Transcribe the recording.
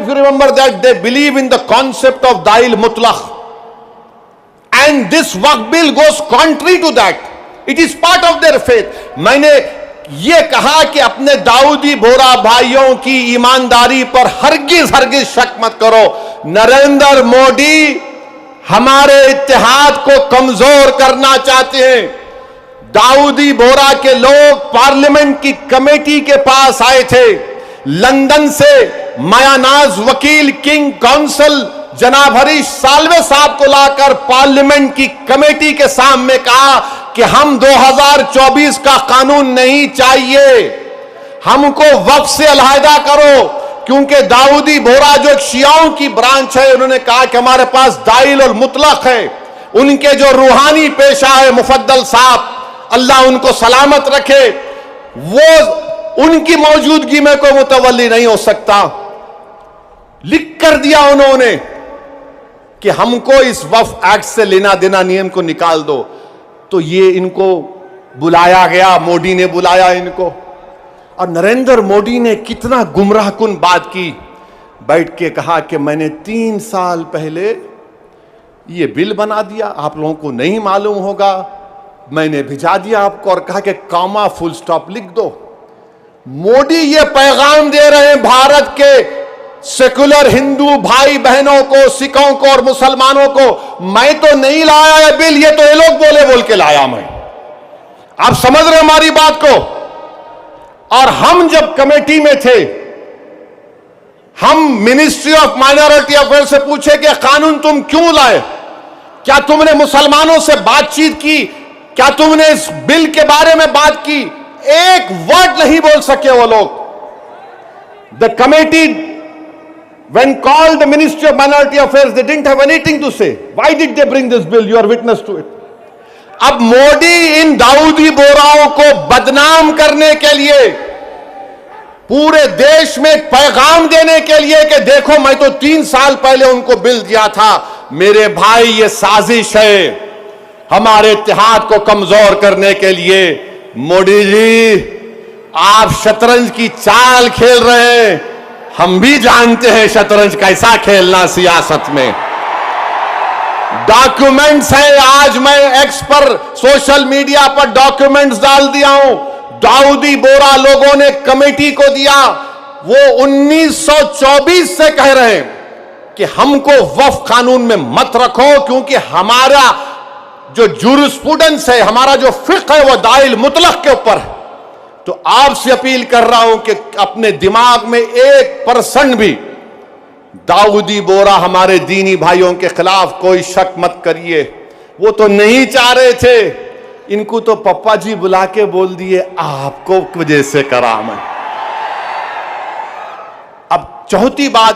if you remember that, they believe in the concept of Dail Mutlaq. And this Waqf bill goes contrary to that. It is part of their faith. मैंने ये कहा कि अपने दाऊदी बोरा भाइयों की ईमानदारी पर हरगिज शक मत करो। नरेंद्र मोदी हमारे इत्तेहाद को कमजोर करना चाहते हैं। दाऊदी बोरा के लोग पार्लियामेंट की कमेटी के पास आए थे, लंदन से मायानाज वकील किंग काउंसिल जनाब हरीश साल्वे साहब को लाकर पार्लियामेंट की कमेटी के सामने कहा कि हम 2024 का कानून नहीं चाहिए, हमको वक्फ से अलहदा करो, क्योंकि दाऊदी बोरा जो एक शियाओं की ब्रांच है, उन्होंने कहा कि हमारे पास दाइल और मुतलक है। उनके जो रूहानी पेशा है मुफद्दल साहब, अल्लाह उनको सलामत रखे, वो उनकी मौजूदगी में कोई मुतवल्ली नहीं हो सकता। लिख कर दिया उन्होंने कि हमको इस वक्फ एक्ट से लेना देना नियम को निकाल दो। तो ये इनको बुलाया गया, मोदी ने बुलाया इनको, और नरेंद्र मोदी ने कितना गुमराहकुन बात की, बैठ के कहा कि मैंने 3 साल पहले ये बिल बना दिया, आप लोगों को नहीं मालूम होगा, मैंने भिजा दिया आपको, और कहा कि कॉमा फुल स्टॉप लिख दो। मोदी ये पैगाम दे रहे हैं भारत के सेकुलर हिंदू भाई बहनों को, सिखों को और मुसलमानों को, मैं तो नहीं लाया ये बिल, ये तो ये लोग बोल के लाया मैं। आप समझ रहे हमारी बात को? और हम जब कमेटी में थे, हम मिनिस्ट्री ऑफ माइनॉरिटी अफेयर से पूछे कि कानून तुम क्यों लाए, क्या तुमने मुसलमानों से बातचीत की, क्या तुमने इस बिल के बारे में बात की? एक वर्ड नहीं बोल सके वो लोग। The committee when called the Ministry of Minority Affairs, they didn't have anything to say. Why did they bring this bill? You are witness to it. अब मोदी इन दाऊदी बोराओं को बदनाम करने के लिए, पूरे देश में एक पैगाम देने के लिए कि देखो मैं तो 3 साल पहले उनको बिल दिया था, मेरे भाई ये साजिश है हमारे इत्तेहाद को कमजोर करने के लिए। मोदी जी आप शतरंज की चाल खेल रहे हैं, हम भी जानते हैं शतरंज कैसा खेलना सियासत में। डॉक्यूमेंट्स है, आज मैं एक्स पर सोशल मीडिया पर डॉक्यूमेंट्स डाल दिया हूं, दाऊदी बोरा लोगों ने कमेटी को दिया, वो 1924 से कह रहे हैं कि हमको वक्फ कानून में मत रखो, क्योंकि हमारा जो जूरिस्प्रूडेंस है, हमारा जो फिक्र है, वो दाइल मुतलक के ऊपर है। तो आपसे अपील कर रहा हूं कि अपने दिमाग में 1% भी दाऊदी बोरा हमारे दीनी भाइयों के खिलाफ कोई शक मत करिए। वो तो नहीं चाह रहे थे, इनको तो पप्पा जी बुला के बोल दिए आपको वजह से करा मैं। अब चौथी बात